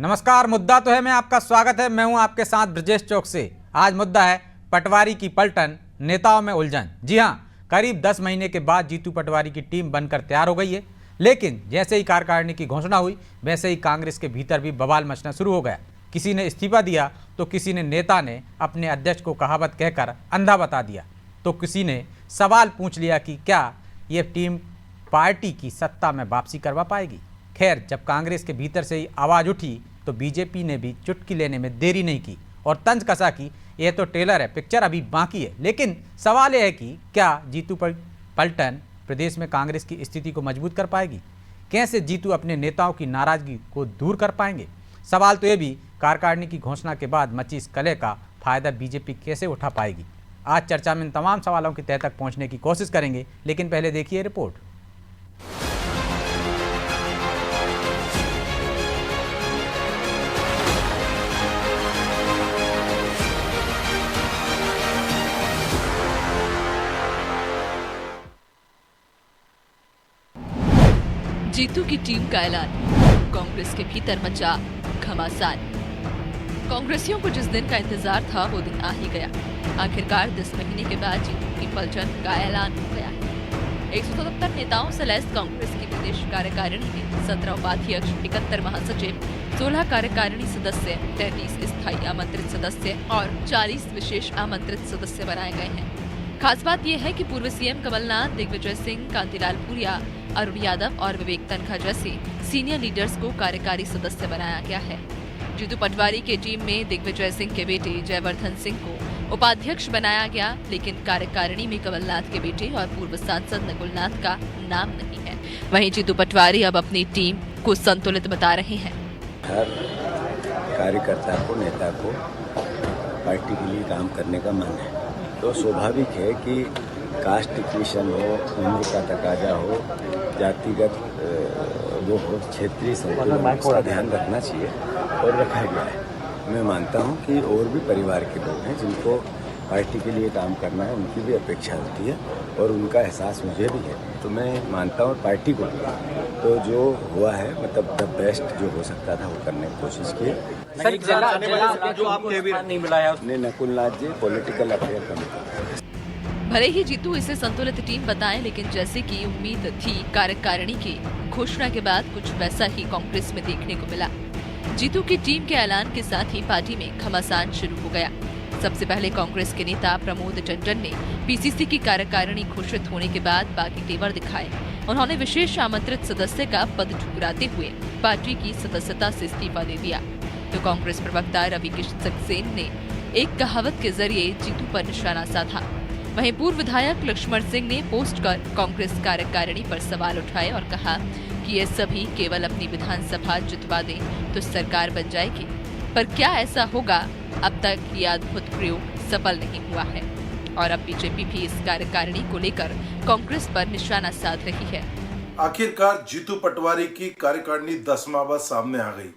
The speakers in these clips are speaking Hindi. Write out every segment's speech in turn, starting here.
नमस्कार। मुद्दा तो है, मैं आपका स्वागत है। मैं हूं आपके साथ ब्रजेश चौक से। आज मुद्दा है पटवारी की पलटन, नेताओं में उलझन। जी हां, करीब 10 महीने के बाद जीतू पटवारी की टीम बनकर तैयार हो गई है, लेकिन जैसे ही कार्यकारिणी की घोषणा हुई वैसे ही कांग्रेस के भीतर भी बवाल मचना शुरू हो गया। किसी ने इस्तीफा दिया तो किसी ने नेता ने अपने अध्यक्ष को कहावत कहकर अंधा बता दिया, तो किसी ने सवाल पूछ लिया कि क्या ये टीम पार्टी की सत्ता में वापसी करवा पाएगी। खैर, जब कांग्रेस के भीतर से ही आवाज़ उठी तो बीजेपी ने भी चुटकी लेने में देरी नहीं की और तंज कसा कि यह तो ट्रेलर है, पिक्चर अभी बाकी है। लेकिन सवाल यह है कि क्या जीतू पलटन प्रदेश में कांग्रेस की स्थिति को मजबूत कर पाएगी? कैसे जीतू अपने नेताओं की नाराजगी को दूर कर पाएंगे? सवाल तो यह भी, कार्यकारिणी की घोषणा के बाद मची इस कलह का फायदा बीजेपी कैसे उठा पाएगी? आज चर्चा में इन तमाम सवालों की तह तक पहुंचने की कोशिश करेंगे, लेकिन पहले देखिए रिपोर्ट। जीतू की टीम का ऐलान, कांग्रेस के भीतर मचा घमासान। कांग्रेसियों को जिस दिन का इंतजार था वो दिन आ ही गया। आखिरकार 10 महीने के बाद जीतू की पलटन का ऐलान हो गया है। 177 नेताओं से लैस कांग्रेस की प्रदेश कार्यकारिणी में 17 उपाध्यक्ष, 71 महासचिव, 16 कार्यकारिणी सदस्य, 33 स्थायी आमंत्रित सदस्य और 40 विशेष आमंत्रित सदस्य बनाए गए हैं। खास बात यह है कि पूर्व सीएम कमलनाथ, दिग्विजय सिंह, कांतिलाल भूरिया, अरुण यादव और विवेक तनखा जैसे सीनियर लीडर्स को कार्यकारी सदस्य बनाया गया है। जीतू पटवारी की टीम में दिग्विजय सिंह के बेटे जयवर्धन सिंह को उपाध्यक्ष बनाया गया, लेकिन कार्यकारिणी में कमलनाथ के बेटे और पूर्व सांसद नकुलनाथ का नाम नहीं है। वहीं जीतू पटवारी अब अपनी टीम को संतुलित बता रहे हैं। हर कार्यकर्ता को, नेता को पार्टी के लिए काम करने का मन है, तो स्वाभाविक है कि कास्ट इक्वेशन हो, उम्र का तकाजा हो, जातिगत वो हो, क्षेत्रीय संतुलन का ध्यान रखना चाहिए और रखा गया है। मैं मानता हूं कि और भी परिवार के लोग हैं जिनको पार्टी के लिए काम करना है, उनकी भी अपेक्षा होती है और उनका एहसास मुझे भी है। तो मैं मानता हूँ पार्टी को तो जो हुआ है, मतलब द बेस्ट जो हो सकता था वो करने की कोशिश की। सर, जो आपको नहीं मिला है उसने नकुलनाथ जी पॉलिटिकल अफेयर कमेटी। भले ही जीतू इसे संतुलित टीम बताएं, लेकिन जैसे कि उम्मीद थी, कार्यकारिणी की घोषणा के बाद कुछ वैसा ही कांग्रेस में देखने को मिला। जीतू की टीम के ऐलान के साथ ही पार्टी में घमासान शुरू हो गया। सबसे पहले कांग्रेस के नेता प्रमोद टंडन ने पीसीसी की कार्यकारिणी घोषित होने के बाद बागी तेवर दिखाए। उन्होंने विशेष आमंत्रित सदस्य का पद ठुकराते हुए पार्टी की सदस्यता से इस्तीफा दे दिया। तो कांग्रेस प्रवक्ता रवि किशन सक्सेना ने एक कहावत के जरिए जीतू पर निशाना साधा। वहीं पूर्व विधायक लक्ष्मण सिंह ने पोस्ट कर कांग्रेस कार्यकारिणी पर सवाल उठाए और कहा कि ये सभी केवल अपनी विधानसभा जितवा दें तो सरकार बन जाएगी, पर क्या ऐसा होगा? अब तक ये अद्भुत प्रयोग सफल नहीं हुआ है और अब बीजेपी भी इस कार्यकारिणी को लेकर कांग्रेस पर निशाना साध रही है। आखिरकार जीतू पटवारी की कार्यकारिणी 10 माह बाद सामने आ गई।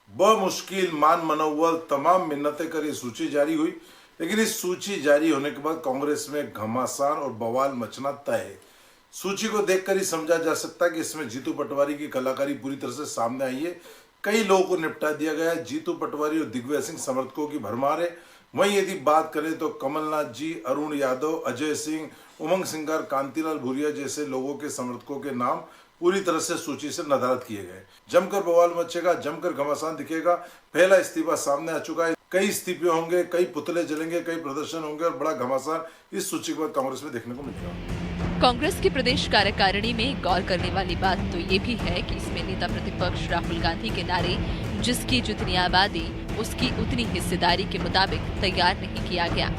बमुश्किल मान मनोबल तमाम मिन्नतें कर ये सूची जारी हुई, लेकिन इस सूची जारी होने के बाद कांग्रेस में घमासान और बवाल मचना तय है। सूची को देखकर ही समझा जा सकता है कि इसमें जीतू पटवारी की कलाकारी पूरी तरह से सामने आई है। कई लोगों को निपटा दिया गया है। जीतू पटवारी और दिग्विजय सिंह समर्थकों की भरमार है। वहीं यदि बात करें तो कमलनाथ जी, अरुण यादव, अजय सिंह, उमंग सिंगार, कांतिलाल भूरिया जैसे लोगों के समर्थकों के नाम पूरी तरह से सूची से नदारद किए गए। जमकर बवाल मचेगा, जमकर घमासान दिखेगा। पहला इस्तीफा सामने आ चुका है। कई इस्तीफे होंगे, कई पुतले जलेंगे, कई प्रदर्शन होंगे और बड़ा घमासान इस सूची के बाद कांग्रेस में देखने को मिलेगा। कांग्रेस की प्रदेश कार्यकारिणी में गौर करने वाली बात तो ये भी है कि इसमें नेता प्रतिपक्ष राहुल गांधी के नारे "जिसकी जितनी आबादी उसकी उतनी हिस्सेदारी" के मुताबिक तैयार नहीं किया गया,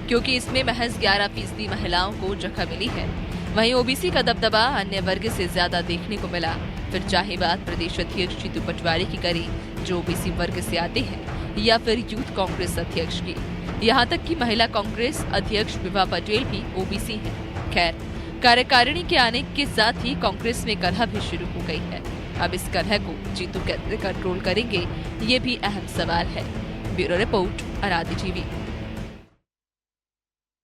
क्योंकि इसमें महज 11% महिलाओं को जगह मिली है। वहीं ओबीसी का दबदबा अन्य वर्ग से ज्यादा देखने को मिला। फिर चाहे बात प्रदेश अध्यक्ष जीतू पटवारी की करें, जो ओबीसी वर्ग से आते हैं, या फिर यूथ कांग्रेस अध्यक्ष की, यहाँ तक कि महिला कांग्रेस अध्यक्ष विभा पटेल भी ओबीसी हैं। खैर, कार्यकारिणी के आने के साथ ही कांग्रेस में कलह भी शुरू हो गई है। अब इस कलह को जीतू कैसे कंट्रोल करेंगे, ये भी अहम सवाल है। ब्यूरो रिपोर्ट, अरादी टीवी।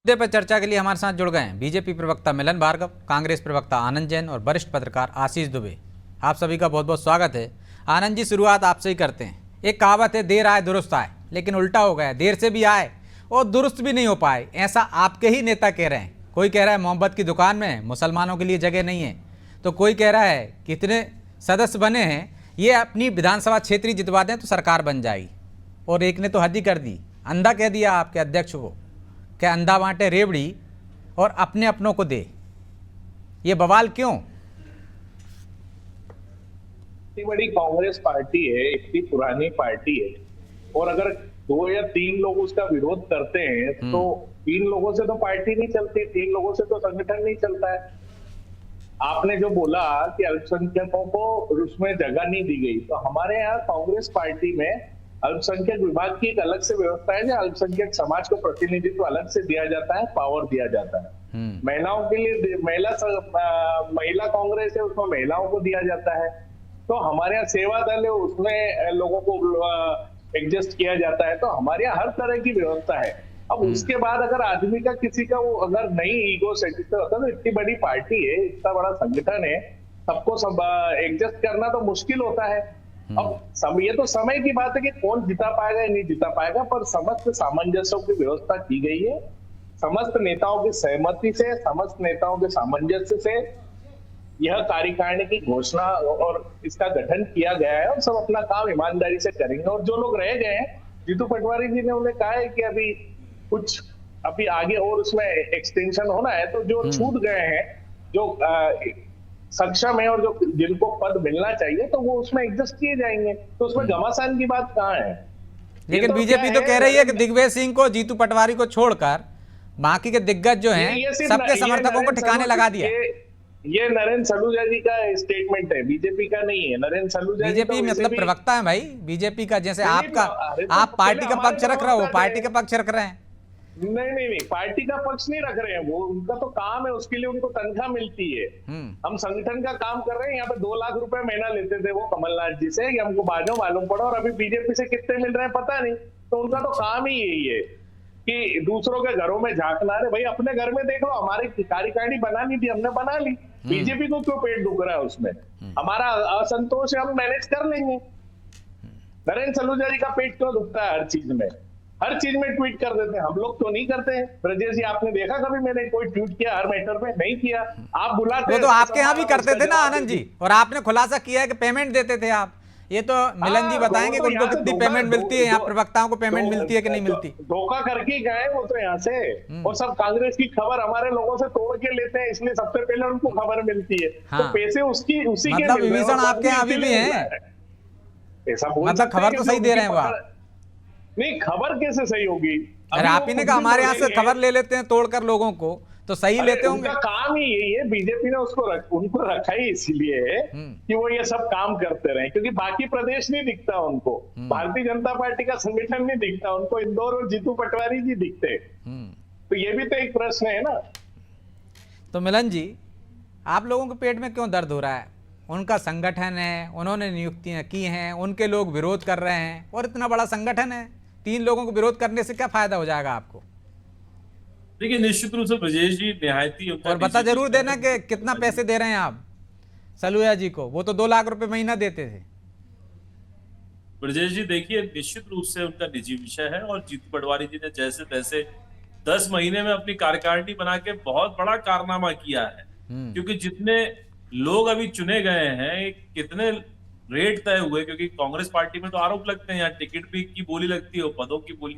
मुद्दे पर चर्चा के लिए हमारे साथ जुड़ गए हैं बीजेपी प्रवक्ता मिलन भार्गव, कांग्रेस प्रवक्ता आनंद जैन और वरिष्ठ पत्रकार आशीष दुबे। आप सभी का बहुत बहुत स्वागत है। आनंद जी, शुरुआत आपसे ही करते हैं। एक कहावत है, देर आए दुरुस्त आए, लेकिन उल्टा हो गया, देर से भी आए और दुरुस्त भी नहीं हो पाए। ऐसा आपके ही नेता कह रहे हैं। कोई कह रहा है मोहब्बत की दुकान में मुसलमानों के लिए जगह नहीं है, तो कोई कह रहा है कितने सदस्य बने हैं, ये अपनी विधानसभा क्षेत्र ही जितवा दें तो सरकार बन जाएगी। और एक ने तो हद ही कर दी, अंधा कह दिया आपके अध्यक्ष को, क्या अंधा बांटे रेवड़ी और अपने अपनों को दे। ये बवाल क्यों? इतनी बड़ी कांग्रेस पार्टी है, इतनी पुरानी पार्टी है, और अगर 2 या 3 लोग उसका विरोध करते हैं तो 3 लोगों से तो पार्टी नहीं चलती, 3 लोगों से तो संगठन नहीं चलता है। आपने जो बोला कि अल्पसंख्यकों को उसमें जगह नहीं दी गई, तो हमारे यहाँ कांग्रेस पार्टी में अल्पसंख्यक विभाग की एक अलग से व्यवस्था है, जहाँ अल्पसंख्यक समाज को प्रतिनिधित्व अलग से दिया जाता है, पावर दिया जाता है। महिलाओं के लिए महिला कांग्रेस है, उसमें महिलाओं को दिया जाता है। तो हमारे यहाँ सेवा दल है, उसमें लोगों को एडजस्ट किया जाता है। तो हमारे यहाँ हर तरह की व्यवस्था है। अब उसके बाद अगर आदमी का किसी का वो अगर नहीं ईगो सेटिस्फाई होता, तो इतनी बड़ी पार्टी है, इतना बड़ा संगठन है, सबको सब एडजस्ट करना तो मुश्किल होता है। अब ये तो समय की बात है कि कौन जिता पाएगा या नहीं जिता पाएगा, पर समस्त सामंजस्यों की व्यवस्था की गई है। समस्त नेताओं की सहमति से, समस्त नेताओं के सामंजस्य से यह कार्यकारिणी की घोषणा और इसका गठन किया गया है, और सब अपना काम ईमानदारी से करेंगे। और जो लोग रह गए हैं, जीतू पटवारी जी ने उन्हें कहा है कि अभी आगे और उसमें एक्सटेंशन होना है, तो जो छूट गए हैं, जो सक्षम है और जो जिनको पद मिलना चाहिए, तो वो उसमें एडजस्ट किए जाएंगे। तो उसमें घमासान की बात कहाँ है? लेकिन बीजेपी तो कह रही है कि दिग्विजय सिंह को, जीतू पटवारी को छोड़कर बाकी के दिग्गज जो हैं सबके समर्थकों को ठिकाने लगा दिया। ये नरेंद्र सलूजा जी का स्टेटमेंट है, बीजेपी का नहीं है। नरेंद्र सलूजा बीजेपी मतलब प्रवक्ता है भाई बीजेपी का, जैसे आपका आप पार्टी का पक्ष रख रहे हो, पार्टी का पक्ष रख रहे हैं। नहीं, पार्टी का पक्ष नहीं रख रहे हैं, वो उनका तो काम है, उसके लिए उनको तनख्वाह मिलती है। हम संगठन का काम कर रहे हैं। यहाँ पे 2 लाख रुपए महीना लेते थे वो कमलनाथ जी से, कि हमको बाद में मालूम पड़ा, और अभी बीजेपी से कितने मिल रहे हैं पता नहीं। तो उनका तो काम ही यही है कि दूसरों के घरों में झांकना। रे भाई, अपने घर में देख लो, हमारी कार्यकारिणी बनानी थी, हमने बना ली। बीजेपी को क्यों पेट दुख रहा है उसमें? हमारा असंतोष है, हम मैनेज कर लेंगे। नरेंद्र सलूजा जी का पेट क्यों दुखता है? हर चीज में ट्वीट कर देते हैं, हम लोग तो नहीं करते हैं। ब्रजेश जी, आपने देखा कभी मैंने कोई ट्वीट किया हर मैटर में? नहीं किया। आप बुलाते वो तो आपके यहाँ भी करते थे ना आनंद जी, और आपने खुलासा किया है कि पेमेंट देते थे आप। ये तो मिलन जी बताएंगे कि उनको कितनी पेमेंट मिलती है, यहाँ प्रवक्ताओं को पेमेंट मिलती है कि नहीं मिलती। धोखा करके गए वो तो यहाँ से, और सब कांग्रेस की खबर हमारे लोगों से तोड़ के लेते हैं, इसलिए सबसे पहले उनको खबर मिलती है। तो पैसे उसी के मतलब विभीषण आपके यहाँ अभी भी है, मतलब खबर तो सही दे रहे हैं वो आप? नहीं, खबर कैसे सही होगी? अरे आप ही ने कहा हमारे यहाँ से खबर ले लेते हैं तोड़कर लोगों को, तो सही लेते होंगे। उनका काम ही यही है। बीजेपी ने उनको रखा ही इसलिए कि वो ये सब काम करते रहे, क्योंकि बाकी प्रदेश नहीं दिखता उनको, भारतीय जनता पार्टी का संगठन नहीं दिखता उनको, इंदौर और जीतू पटवारी जी दिखते। तो ये भी तो एक प्रश्न है ना। तो मिलन जी, आप लोगों के पेट में क्यों दर्द हो रहा है? उनका संगठन है, उन्होंने नियुक्तियां की हैं, उनके लोग विरोध कर रहे हैं, और इतना बड़ा संगठन है, 3 लोगों को विरोध करने से क्या फायदा हो जाएगा आपको? देखिए, निश्चित रूप से ब्रजेश जी निहायती, और बता जरूर देना कि कितना पैसे दे रहे हैं आप सलूजा जी को। वो तो 2 लाख रुपए महीना देते थे। ब्रजेश जी देखिए, निश्चित रूप से उनका निजी विषय है, और जीतू पटवारी जी ने जैसे तैसे 10 महीने में अपनी कार्यकारिणी बना के बहुत बड़ा कारनामा किया है। क्योंकि जितने लोग अभी चुने गए हैं, कितने रेट तय हुए, क्योंकि कांग्रेस पार्टी में तो आरोप लगते हैं, यहाँ टिकट भी की बोली लगती है, पदों की बोली,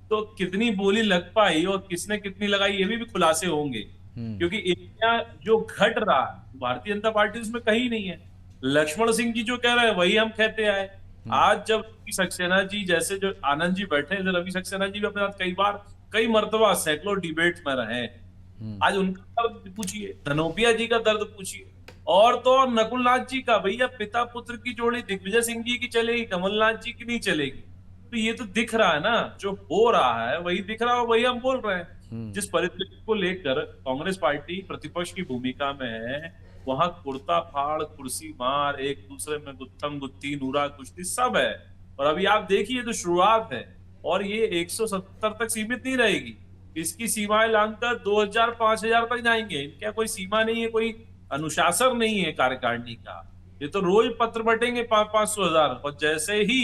तो कितनी बोली लग पाई और किसने कितनी लगाई, ये भी खुलासे होंगे। क्योंकि यहाँ जो घट रहा है, भारतीय जनता पार्टी उसमें कहीं नहीं है। लक्ष्मण सिंह जी जो कह रहे हैं वही हम कहते आए। आज जब रवि सक्सेना जी जैसे जो आनंद जी बैठे हैं, रवि सक्सेना जी भी अपने साथ कई मर्तबा सैकड़ों डिबेट में रहे। आज उनका दर्द पूछिए, धनोपिया जी का दर्द पूछिए, और तो और नकुलनाथ जी का। भैया, पिता पुत्र की जोड़ी दिग्विजय सिंह जी की चलेगी, कमलनाथ जी की नहीं चलेगी। तो ये तो दिख रहा है ना, जो हो रहा है वही दिख रहा है, वही हम बोल रहे हैं। जिस परिस्थिति को लेकर कांग्रेस पार्टी प्रतिपक्ष की भूमिका में है, वहां कुर्ता फाड़, कुर्सी मार, एक दूसरे में गुत्थम गुत्ती, नूरा कुश्ती सब है। और अभी आप देखिए, तो शुरुआत है, और ये 170 तक सीमित नहीं रहेगी। इसकी सीमाएं लांघकर 2000, 5000 तक जाएंगे। इनका कोई सीमा नहीं है, कोई अनुशासन नहीं है कार्यकारिणी का। ये तो रोज पत्र बटेंगे 500-500 हजार, और जैसे ही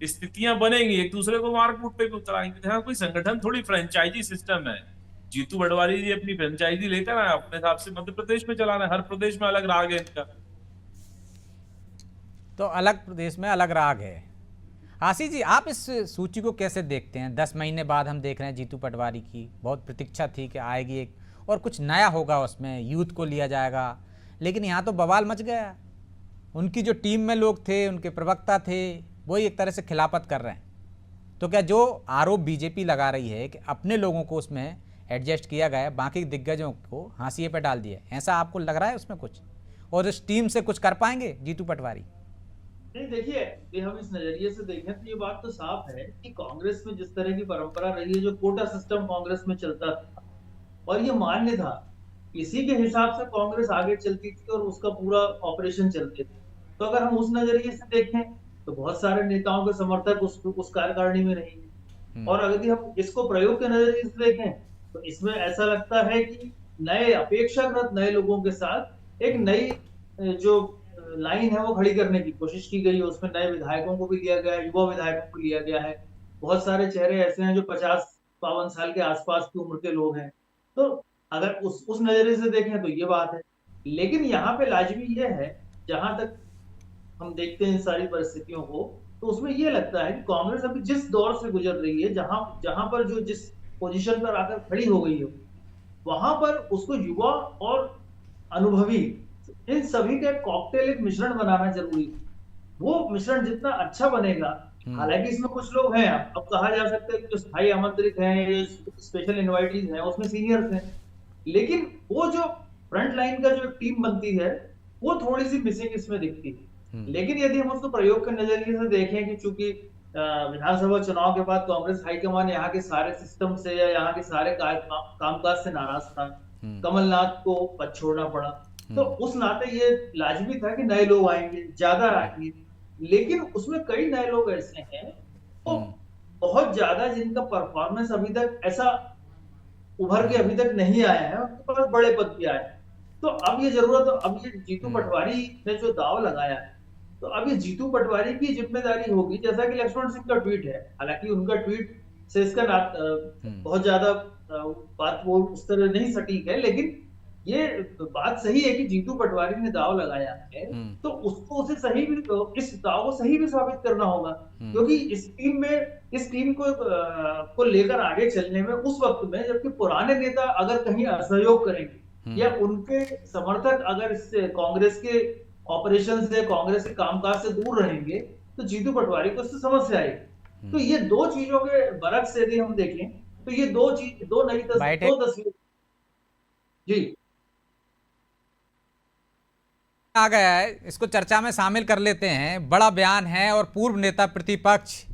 स्थितियां बनेंगी, एक दूसरे को मारकूट पे भी उतर आएंगे। हाँ, कोई संगठन थोड़ी फ्रेंचाइजी सिस्टम है। जीतू पटवारी जी अपनी फ्रेंचाइजी लेकर आए, अपने हिसाब से मध्य प्रदेश में चलाना है, हर प्रदेश में अलग राग है इनका। तो अलग प्रदेश में अलग राग है। आशीष जी, आप इस सूची को कैसे देखते हैं? 10 महीने बाद हम देख रहे हैं जीतू पटवारी की बहुत प्रतीक्षा थी कि आएगी एक और कुछ नया होगा, उसमें यूथ को लिया जाएगा, लेकिन यहाँ तो बवाल मच गया। उनकी जो टीम में लोग थे, उनके प्रवक्ता थे, वही एक तरह से खिलाफत कर रहे हैं। तो क्या जो आरोप बीजेपी लगा रही है कि अपने लोगों को उसमें एडजस्ट किया गया, बाकी दिग्गजों को हाशिए पे डाल दिया, ऐसा आपको लग रहा है उसमें कुछ? और इस टीम से कुछ कर पाएंगे जीतू पटवारी? नहीं, देखिए, ये हम इस नजरिए से देखें तो ये बात तो साफ है कि कांग्रेस में जिस तरह की परंपरा रही है, जो कोटा सिस्टम कांग्रेस में चलता था और ये मान्य था, इसी के हिसाब से कांग्रेस आगे चलती थी और उसका पूरा ऑपरेशन चलते थे। तो अगर हम उस नजरिए से देखें तो बहुत सारे नेताओं के समर्थक उस कार्यकारिणी में रहेंगे। और अगर हम इसको प्रयोग के नजरिए से देखें तो इसमें ऐसा लगता है कि नए अपेक्षाकृत नए लोगों के साथ एक नई जो लाइन है वो खड़ी करने की कोशिश की गई है। उसमें नए विधायकों को भी लिया गया है, युवा विधायकों को लिया गया है। बहुत सारे चेहरे ऐसे हैं जो 50-52 साल के आसपास की उम्र के लोग हैं। तो अगर उस नजरिए से देखें तो ये बात है। लेकिन यहाँ पे लाजमी ये है, जहां तक हम देखते हैं इन सारी परिस्थितियों को, तो उसमें ये लगता है कि कांग्रेस अभी जिस दौर से गुजर रही है, जहां पर जो जिस पोजीशन पर आकर खड़ी हो गई है, वहां पर उसको युवा और अनुभवी इन सभी का कॉकटेल, एक मिश्रण बनाना जरूरी है। वो मिश्रण जितना अच्छा बनेगा, हालांकि इसमें कुछ लोग हैं, अब कहा जा सकता है कि जो स्थायी आमंत्रित हैं, स्पेशल इनवाइटीज हैं, उसमें सीनियर्स हैं, लेकिन वो जो फ्रंट लाइन का जो टीम बनती है वो थोड़ी सी मिसिंग इसमें दिखती है। लेकिन यदि हम उसको प्रयोग के नजरिए से देखें कि चूंकि विधानसभा चुनाव के बाद कांग्रेस हाईकमान यहाँ के सारे सिस्टम से या यहाँ के सारे कामकाज से नाराज था, कमलनाथ को पद छोड़ना पड़ा, तो उस नाते ये लाजमी था कि नए लोग आएंगे, ज्यादा आएंगे। लेकिन उसमें कई नए लोग ऐसे हैं तो बहुत ज्यादा जिनका परफॉर्मेंस अभी तक ऐसा उभर के अभी तक नहीं आया है, उनके पास बड़े पद भी आए। तो अब ये जरूरत, अब ये जीतू पटवारी ने जो दाव लगाया है, तो अब ये जीतू पटवारी की जिम्मेदारी होगी, जैसा कि लक्ष्मण सिंह का ट्वीट है, हालांकि उनका ट्वीट से इसका बहुत ज्यादा बात वो उस तरह नहीं सटीक है, लेकिन ये बात सही है कि जीतू पटवारी ने दाव लगाया है, तो उसको उसे सही भी, इस दाव को सही भी साबित करना होगा, क्योंकि इस टीम को लेकर आगे चलने में उस वक्त में, जबकि पुराने नेता अगर कहीं असहयोग करेंगे या उनके समर्थक अगर इस कांग्रेस के ऑपरेशन से, कांग्रेस के कामकाज से दूर रहेंगे, तो जीतू पटवारी को इससे समस्या आएगी। तो ये दो चीजों के बरक से यदि हम देखें तो ये दो नई तस्वीर जी आ गया है, इसको चर्चा में शामिल कर लेते हैं। बड़ा बयान है और पूर्व नेता प्रतिपक्ष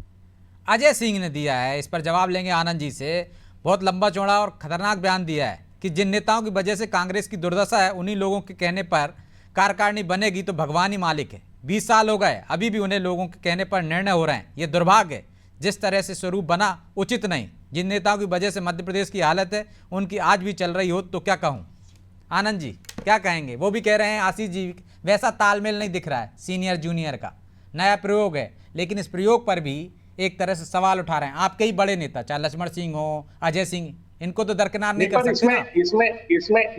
अजय सिंह ने दिया है, इस पर जवाब लेंगे आनंद जी से। बहुत लंबा चौड़ा और खतरनाक बयान दिया है कि जिन नेताओं की वजह से कांग्रेस की दुर्दशा है, उन्हीं लोगों के कहने पर कार्यकारिणी बनेगी तो भगवान ही मालिक है। 20 साल हो गए, अभी भी उन्हें लोगों के कहने पर निर्णय हो रहे हैं। ये दुर्भाग्य है, जिस तरह से स्वरूप बना उचित नहीं। जिन नेताओं की वजह से मध्य प्रदेश की हालत है, उनकी आज भी चल रही हो तो क्या कहूँ। आनंद जी क्या कहेंगे? वो भी कह रहे हैं, आशीष जी, वैसा तालमेल नहीं दिख रहा है सीनियर जूनियर का, नया प्रयोग है, लेकिन इस प्रयोग पर भी एक तरह से सवाल उठा रहे हैं आपके ही बड़े नेता, चाहे लक्ष्मण सिंह हो, अजय सिंह, इनको तो दरकिनार नहीं कर सकते। इसमें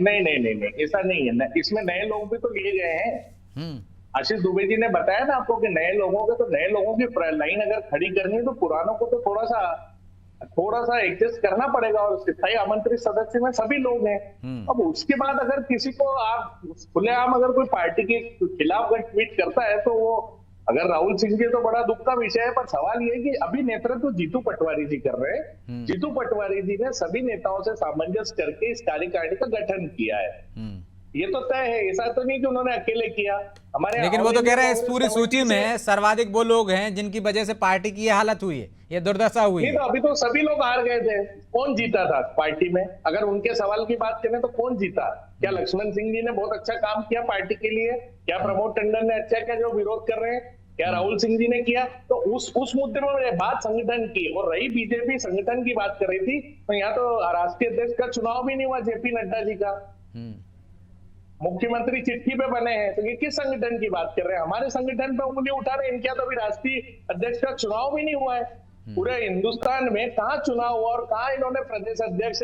नहीं, ऐसा नहीं है। इसमें नए लोग भी तो लिए गए हैं। आशीष दुबे जी ने बताया ना आपको कि नए लोगों की लाइन अगर खड़ी करनी है तो पुरानों को तो थोड़ा सा एडजस्ट करना पड़ेगा। और स्थायी आमंत्रित सदस्य में सभी लोग हैं। अब उसके बाद अगर किसी को आप खुलेआम अगर कोई पार्टी के खिलाफ अगर ट्वीट करता है तो वो, अगर राहुल सिंह जी तो बड़ा दुख का विषय है, पर सवाल ये है कि अभी नेतृत्व जीतू पटवारी जी कर रहे हैं। जीतू पटवारी जी ने सभी नेताओं से सामंजस्य करके इस कार्यकारिणी का गठन किया है। ये तो तय है, ऐसा तो नहीं कि उन्होंने अकेले किया। हमारे लेकिन वो तो कह रहे हैं इस पूरी सूची में सर्वाधिक वो लोग हैं जिनकी वजह से पार्टी की ये हालत हुई है, ये दुर्दशा हुई है। तो अभी तो सभी लोग हार गए थे। कौन जीता था पार्टी में? अगर उनके सवाल की बात करें तो कौन जीता? क्या लक्ष्मण सिंह जी ने बहुत अच्छा काम किया पार्टी के लिए? क्या प्रमोद टंडन ने अच्छा किया जो विरोध कर रहे हैं? क्या राहुल सिंह जी ने किया? तो उस मुद्दे में बात संगठन की, और रही बीजेपी संगठन की बात कर रही थी, तो यहाँ तो राष्ट्रीय अध्यक्ष का चुनाव भी नहीं हुआ जेपी नड्डा जी का। मुख्यमंत्री चिट्ठी पे बने हैं, तो ये किस संगठन की बात कर रहे हैं? हमारे संगठन पे उंगली उठा रहे हैं। इनका तो अभी राष्ट्रीय अध्यक्ष का चुनाव भी नहीं हुआ है। पूरे हिंदुस्तान में कहाँ चुनाव हुआ और कहाँ इन्होंने प्रदेश अध्यक्ष,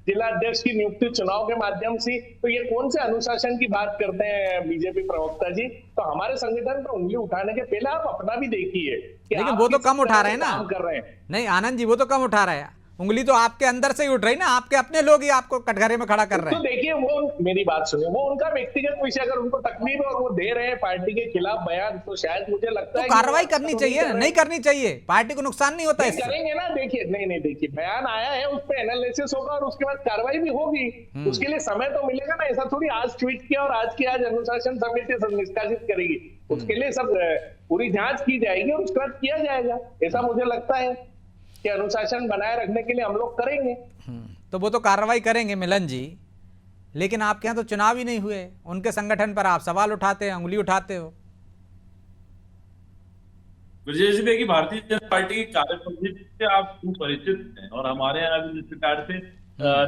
जिला अध्यक्ष की नियुक्ति चुनाव के माध्यम से? तो ये कौन से अनुशासन की बात करते हैं बीजेपी प्रवक्ता जी? तो हमारे संगठन पर उंगली उठाने के पहले आप अपना भी देखिए। लेकिन वो तो कम उठा रहे हैं ना, काम कर रहे हैं। नहीं आनंद जी, वो तो कम उठा रहे हैं। उंगली तो आपके अंदर से ही उठ रही ना, आपके अपने लोग ही आपको कटघरे में खड़ा कर रहे तो हैं। देखिए, वो मेरी बात सुनिए, वो उनका व्यक्तिगत विषय, अगर उनको तकलीफ है और वो दे रहे हैं पार्टी के खिलाफ बयान, तो शायद मुझे लगता है तो कार्रवाई करनी चाहिए, नहीं करनी चाहिए, पार्टी को नुकसान नहीं होता इससे। करेंगे ना। देखिए, नहीं देखिए, बयान आया है, उस पर एनालिसिस होगा और उसके बाद कार्रवाई भी होगी। उसके लिए समय तो मिलेगा ना। ऐसा थोड़ी आज ट्वीट किया और आज की आज अनुशासन समिति सब निष्कासित करेगी। उसके लिए सब पूरी जांच की जाएगी और उसके बाद किया जाएगा। ऐसा मुझे लगता है कि अनुशासन बनाए रखने के लिए हम लोग करेंगे। तो वो तो कार्रवाई करेंगे मिलन जी, लेकिन आपके यहाँ तो चुनाव ही नहीं हुए, उनके संगठन पर आप सवाल उठाते हैं, उंगली उठाते हो। ब्रजेश जी, देखिए, भारतीय जनता पार्टी की कार्यप्रणाली से आप परिचित हैं और हमारे यहाँ भी जिस प्रकार से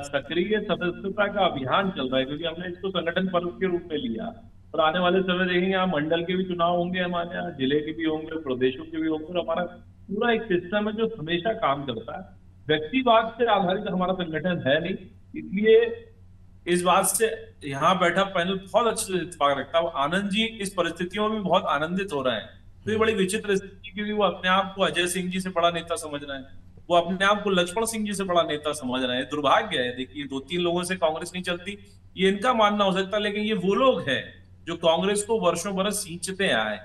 सक्रिय सदस्यता का अभियान चल रहा है, क्योंकि हमने इसको संगठन पर्व के रूप में लिया और आने वाले समय देखेंगे यहाँ मंडल के भी चुनाव होंगे, हमारे यहाँ जिले के भी होंगे, प्रदेशों के भी होंगे और हमारा पूरा एक सिस्टम है जो हमेशा काम करता है। व्यक्तिवाद से आधारित हमारा संगठन है नहीं, इसलिए इस बात से यहाँ बैठा पैनल बहुत अच्छे से इत्तेफाक रखता है। आनंद जी इस परिस्थितियों में भी बहुत आनंदित हो रहे हैं। तो ये बड़ी विचित्र स्थिति, क्योंकि वो अपने आप को अजय सिंह जी से बड़ा नेता समझ रहे हैं, वो अपने आप को लक्ष्मण सिंह जी से बड़ा नेता समझ रहे हैं। दुर्भाग्य है। देखिए, 2-3 लोगों से कांग्रेस नहीं चलती, ये इनका मानना हो सकता है, लेकिन ये वो लोग हैं जो कांग्रेस को वर्षों बरस सींचते आए।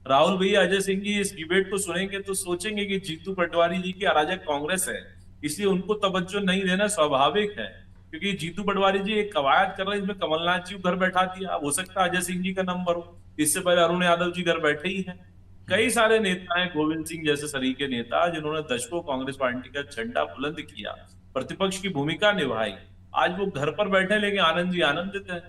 राहुल भैया, अजय सिंह जी इस डिबेट को सुनेंगे तो सोचेंगे कि जीतू पटवारी जी की अराजक कांग्रेस है, इसलिए उनको तवज्जो नहीं देना स्वाभाविक है, क्योंकि जीतू पटवारी जी एक कवायद कर रहे हैं, इसमें कमलनाथ जी घर बैठा दिया। हो सकता है अजय सिंह जी का नंबर हो, इससे पहले अरुण यादव जी घर बैठे ही हैं। कई सारे नेता हैं, गोविंद सिंह जैसे सरीके नेता, जिन्होंने दशकों कांग्रेस पार्टी का झंडा बुलंद किया, प्रतिपक्ष की भूमिका निभाई। आज वो घर पर बैठे, लेकिन आनंद जी आनंदित है।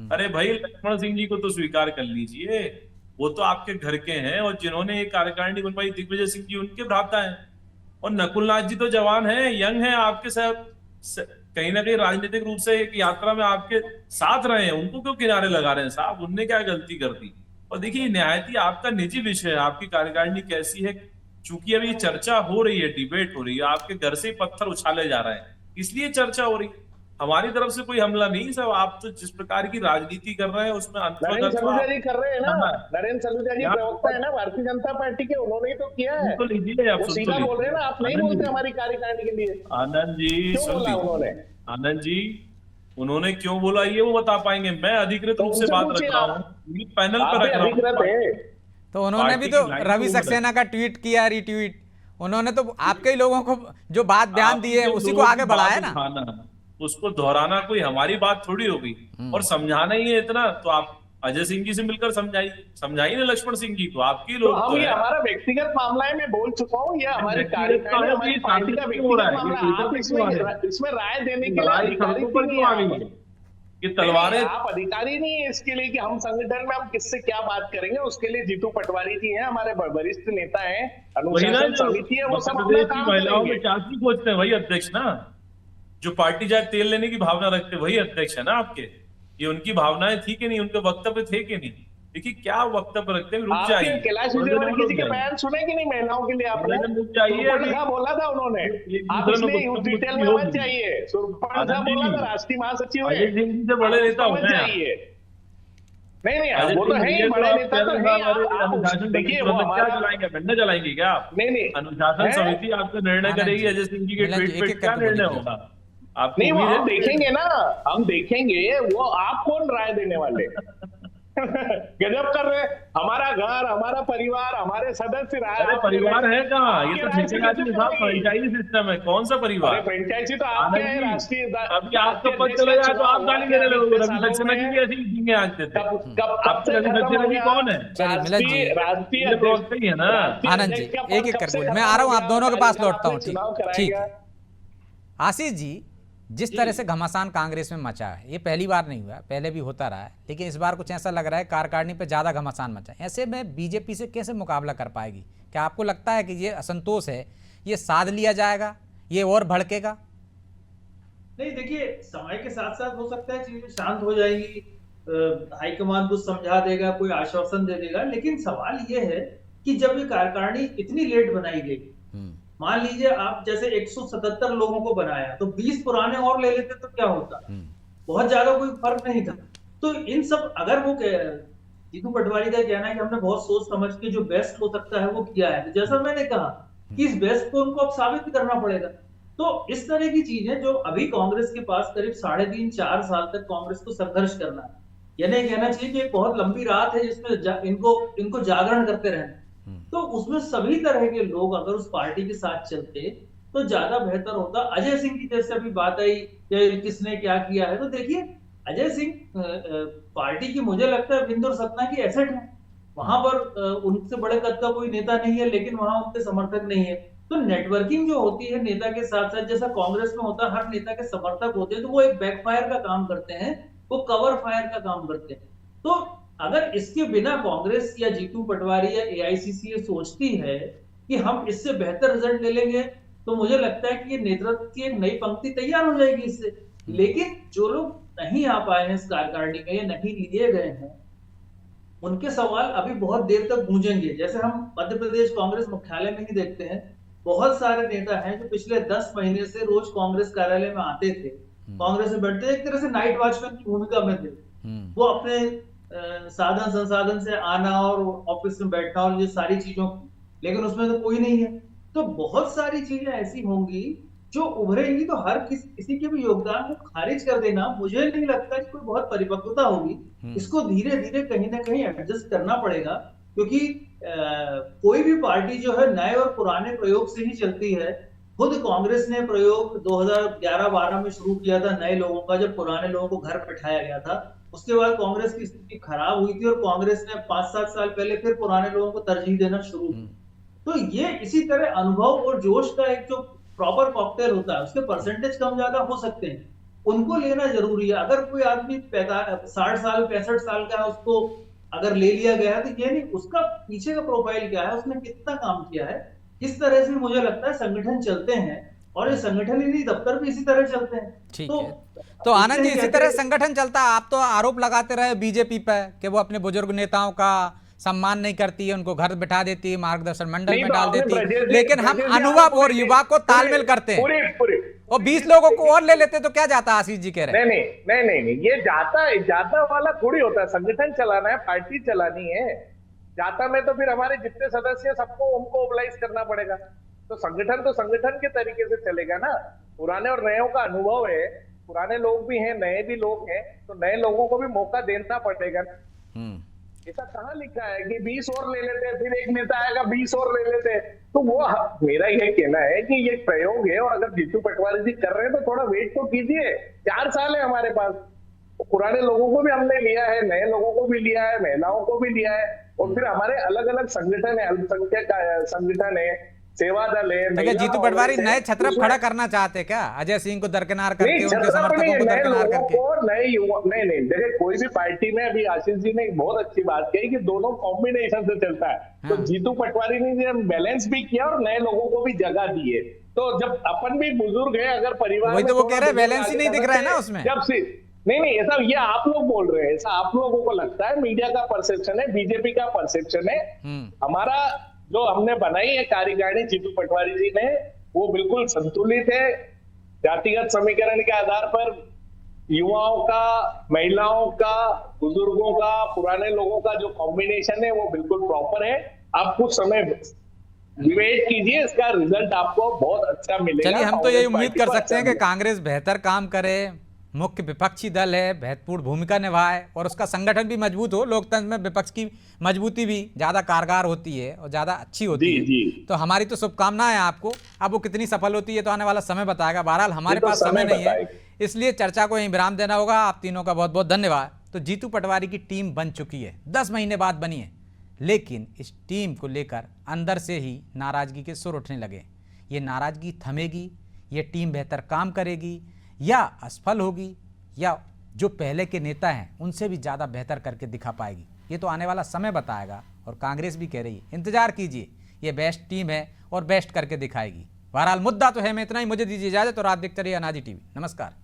अरे भाई, लक्ष्मण सिंह जी को तो स्वीकार कर लीजिए, वो तो आपके घर के हैं और जिन्होंने ये कार्यकारिणी बनवाई, दिग्विजय सिंह जी उनके भ्राता हैं। और नकुलनाथ जी तो जवान हैं, यंग हैं, आपके साथ कहीं ना कहीं राजनीतिक रूप से एक यात्रा में आपके साथ रहे हैं, उनको क्यों किनारे लगा रहे हैं साहब? उनने क्या गलती कर दी? और देखिए, न्यायती आपका निजी विषय है, आपकी कार्यकारिणी कैसी है, चूंकि अभी चर्चा हो रही है, डिबेट हो रही है, आपके घर से ही पत्थर उछाले जा रहे हैं, इसलिए चर्चा हो रही है। हमारी तरफ से कोई हमला नहीं, सब आप तो जिस प्रकार की राजनीति कर रहे हैं उसमें नरेंद्र सलूजा जी कर रहे हैं ना। नरेंद्र सलूजा जी प्रवक्ता है ना भारतीय जनता पार्टी के, उन्होंने तो किया है। तो लीजिए, आप वो सीधा बोल रहे हैं ना, आप नहीं बोलते हमारी कार्यकारिणी के लिए। आनंद जी, क्यों बोला उन्होंने? आनंद जी, उन्होंने क्यों बोला ये वो बता पाएंगे? मैं अधिकृत रूप से बात रख रहा हूँ, पैनल पर रख रहा हूँ। तो उन्होंने भी तो रवि सक्सेना का ट्वीट किया, रिट्वीट, उन्होंने तो आपके ही लोगों को जो बात बयान दी है उसी को आगे बढ़ाया ना। उसको दोहराना कोई हमारी बात थोड़ी होगी, और समझाना ही है इतना, तो आप अजय सिंह जी से मिलकर समझाइए ना लक्ष्मण सिंह जी को, आपकी लोग तो ये हमारा व्यक्तिगत मामला है, मैं बोल चुका हूँ, ये हमारी कार्यकारिणी, हमारी पार्टी का व्यक्तिगत मामला। आप इसमें राय देने के लिए अधिकारी ये तलवारें, आप अधिकारी नहीं है इसके लिए कि हम संगठन में हम किससे क्या बात करेंगे। उसके लिए जीतू पटवारी जी हैं, हमारे वरिष्ठ नेता हैं, अनुशासन समिति है, वो सब अपना काम महिलाओं में करेंगे। चाची खोजते हैं, वही अध्यक्ष ना, जो पार्टी जाए तेल लेने की भावना रखते, वही अध्यक्ष है ना आपके। ये उनकी भावनाएं थी कि नहीं, उनके वक्तव्य थे कि नहीं? देखिए, क्या वक्तव्य रखते हैं, रुक जाइए। कैलाश विजयवर्गीय जी के बयान सुने कि नहीं महिलाओं के लिए? आपने सुरपण बोला था उन्होंने, आप इसलिए डिटेल में मत जाइए। सुरपण बोला था, राष्ट्रीय महासचिव है, से बड़े नेता मत जाइए। नहीं, वो तो है ही, बड़े नेता तो है। देखिए, वो झंडा चलाएंगे क्या आप? नहीं, अनुशासन समिति आपका निर्णय करेगी, अजय सिंह जी के ट्वीट पे क्या निर्णय होगा? आप नहीं, वो हम देखेंगे ना, हम देखेंगे, वो आप कौन राय देने वाले? गजब कर रहे, हमारा घर, हमारा परिवार, हमारे सदस्य राय। अरे परिवार है कहाँ? ये तो ठेकेदारी के साथ फ्रेंचाइजी सिस्टम है, कौन सा परिवार? फ्रेंचाइजी तो आपके है, राष्ट्रीय। अभी आपको पद चले जाए तो आप गाली देने लगोगे। रवि सक्सेना जी भी ऐसी मीटिंगें आते थे। आपसे रवि सक्सेना जी कौन है? राष्ट्रीय प्रवक्ता ही है ना। आनंद जी, एक कर बोल, मैं आ रहा हूँ, आप दोनों के पास लौटता हूँ। ठीक, आशीष जी, जिस तरह से घमासान कांग्रेस में मचा है, ये पहली बार नहीं हुआ, पहले भी होता रहा है, लेकिन इस बार कुछ ऐसा लग रहा है कार्यकारिणी पे ज़्यादा घमासान मचा है। ऐसे में बीजेपी से कैसे मुकाबला कर पाएगी? क्या आपको लगता है कि ये असंतोष है, ये साध लिया जाएगा, ये और भड़केगा? नहीं, देखिए, समय के साथ साथ हो सकता है चीजें शांत हो जाएंगी, हाईकमान कुछ समझा देगा, कोई आश्वासन दे देगा, लेकिन सवाल ये है कि जब ये कार्यकारिणी इतनी लेट बनाई गई, मान लीजिए आप जैसे 177 लोगों को बनाया तो 20 पुराने और ले लेते तो क्या होता, बहुत ज्यादा कोई फर्क नहीं था। तो इन सब अगर वो जीतू पटवारी का कहना है कि हमने बहुत सोच समझ के जो बेस्ट हो सकता है वो किया है, तो जैसा मैंने कहा कि इस बेस्ट को उनको अब साबित करना पड़ेगा। तो इस तरह की चीजें जो अभी कांग्रेस के पास करीब 3.5-4 साल तक कांग्रेस को संघर्ष करना है, यह नहीं कहना चाहिए कि एक बहुत लंबी रात है जिसमें इनको जागरण करते रहना, तो उसमें सभी तरह के लोग अगर उस पार्टी के साथ चलते तो ज्यादा बेहतर होता। अजय सिंह की जैसे अभी बात आई कि किसने क्या किया है, तो देखिए अजय सिंह पार्टी की मुझे लगता है बिंदु और सतना की एसेट है, वहां पर उनसे बड़े कद का कोई नेता नहीं है, लेकिन वहां उनके समर्थक नहीं है। तो नेटवर्किंग जो होती है नेता के साथ साथ, जैसा कांग्रेस में होता है हर नेता के समर्थक होते हैं, तो वो एक बैकफायर का काम करते हैं, वो कवर फायर का काम करते हैं। तो अगर इसके बिना कांग्रेस या जीतू पटवारी या एआईसीसी ये सोचती है कि हम इससे बेहतर रिजल्ट ले लेंगे, तो मुझे लगता है कि ये नेतृत्व की एक नई पंक्ति तैयार हो जाएगी इससे। लेकिन जो लोग नहीं आ पाए हैं इस कार्यकारिणी में या नहीं लिए गए हैं, उनके सवाल अभी बहुत देर तक गूंजेंगे। जैसे हम मध्य प्रदेश कांग्रेस मुख्यालय में ही देखते हैं, बहुत सारे नेता हैं जो पिछले 10 महीने से रोज कांग्रेस कार्यालय में आते थे, कांग्रेस में बैठते, एक तरह से नाइट वॉचमैन की भूमिका में थे। वो अपने साधन संसाधन से आना और ऑफिस में बैठना और ये सारी चीजों, लेकिन उसमें तो कोई नहीं है। तो बहुत सारी चीजें ऐसी होंगी जो उभरेंगी, तो हर किसी के भी योगदान को खारिज कर देना मुझे नहीं लगता कि कोई बहुत परिपक्वता होगी। इसको धीरे धीरे कहीं ना कहीं एडजस्ट करना पड़ेगा, क्योंकि कोई भी पार्टी जो है नए और पुराने प्रयोग से ही चलती है। खुद कांग्रेस ने प्रयोग 2011-12 में शुरू किया था नए लोगों का, जब पुराने लोगों को घर बैठाया गया था। उसके बाद कांग्रेस की स्थिति खराब हुई थी और कांग्रेस ने 5-7 साल पहले फिर पुराने लोगों को तरजीह देना शुरू की। तो ये इसी तरह अनुभव और जोश का एक जो प्रॉपर कॉकटेल होता है, उसके परसेंटेज कम ज्यादा हो सकते हैं, उनको लेना जरूरी है। अगर कोई आदमी 60 साल 65 साल का है, उसको अगर ले लिया गया है, तो ये नहीं उसका पीछे का प्रोफाइल क्या है, उसने कितना काम किया है। इस तरह से मुझे लगता है संगठन चलते हैं, और ये संगठन ही नहीं दफ्तर भी इसी तरह चलते हैं। ठीक है, तो आनंद जी इसी तरह संगठन चलता है। आप तो आरोप लगाते रहे बीजेपी पे कि वो अपने बुजुर्ग नेताओं का सम्मान नहीं करती है, उनको घर बिठा देती है, मार्गदर्शन मंडल में डाल देती है, लेकिन हम अनुभव और युवा को तालमेल करते हैं और 20 लोगों को और ले लेते तो क्या जाता। आशीष जी कह रहे हैं नहीं, ये जाता वाला थोड़ी होता है। संगठन चलाना है, पार्टी चलानी है। जाता में तो फिर हमारे जितने सदस्य सबको उनको मोबिलाइज करना पड़ेगा। तो संगठन के तरीके से चलेगा ना। पुराने और नयों का अनुभव है, पुराने लोग भी हैं, नए भी लोग हैं, तो नए लोगों को भी मौका देना पड़ेगा। ऐसा कहाँ लिखा है कि 20 और ले लेते हैं, फिर एक नेता आएगा 20 और ले लेते हैं। तो वो मेरा यह कहना है कि ये प्रयोग है, और अगर जीतू पटवारी जी कर रहे हैं तो थोड़ा वेट तो कीजिए। 4 साल है हमारे पास, पुराने लोगों को भी हमने लिया है, नए लोगों को भी लिया है, महिलाओं को भी लिया है, और फिर हमारे अलग अलग संगठन है, अल्पसंख्यक संगठन है, सेवा दल है। देखिए जीतू पटवारी नए छत्रप खड़ा करना चाहते क्या, अजय सिंह को दरकिनार करके, उनके समर्थकों को दरकिनार करके? नए युवा नहीं, देखिए कोई भी पार्टी में, अभी आशीष जी ने बहुत अच्छी बात कही कि दोनों कॉम्बिनेशन से चलता है। तो जीतू पटवारी ने बैलेंस भी किया और नए लोगों को भी जगह दी है। तो जब अपन भी बुजुर्ग है, अगर परिवार वही तो वो कह रहे हैं, बैलेंस ही नहीं दिख रहा है ना उसमें। जब से नहीं ऐसा ये आप लोग बोल रहे हैं, ऐसा आप लोगों को लगता है, मीडिया का परसेप्शन है, बीजेपी का परसेप्शन है। हमारा जो हमने बनाई है कार्यकारिणी जीतू पटवारी जी ने, वो बिल्कुल संतुलित है। जातिगत समीकरण के आधार पर युवाओं का, महिलाओं का, बुजुर्गों का, पुराने लोगों का जो कॉम्बिनेशन है वो बिल्कुल प्रॉपर है। आप कुछ समय वेट कीजिए, इसका रिजल्ट आपको बहुत अच्छा मिलेगा। चलिए हम तो यही उम्मीद कर सकते हैं कि कांग्रेस बेहतर काम करे, मुख्य विपक्षी दल है, महत्वपूर्ण भूमिका निभाए और उसका संगठन भी मजबूत हो। लोकतंत्र में विपक्ष की मजबूती भी ज़्यादा कारगर होती है और ज़्यादा अच्छी होती है। तो हमारी तो शुभकामनाएं आपको। अब वो कितनी सफल होती है तो आने वाला समय बताएगा। बहरहाल हमारे पास समय नहीं है, इसलिए चर्चा को यहीं विराम देना होगा। आप तीनों का बहुत बहुत धन्यवाद। तो जीतू पटवारी की टीम बन चुकी है, 10 महीने बाद बनी है, लेकिन इस टीम को लेकर अंदर से ही नाराजगी के सुर उठने लगे। ये नाराजगी थमेगी, ये टीम बेहतर काम करेगी या असफल होगी, या जो पहले के नेता हैं उनसे भी ज़्यादा बेहतर करके दिखा पाएगी, ये तो आने वाला समय बताएगा। और कांग्रेस भी कह रही है इंतजार कीजिए, ये बेस्ट टीम है और बेस्ट करके दिखाएगी। बहरहाल मुद्दा तो है, मैं इतना ही, मुझे दीजिए इजाज़त और आप देखते रहिए अनाजी टीवी। नमस्कार।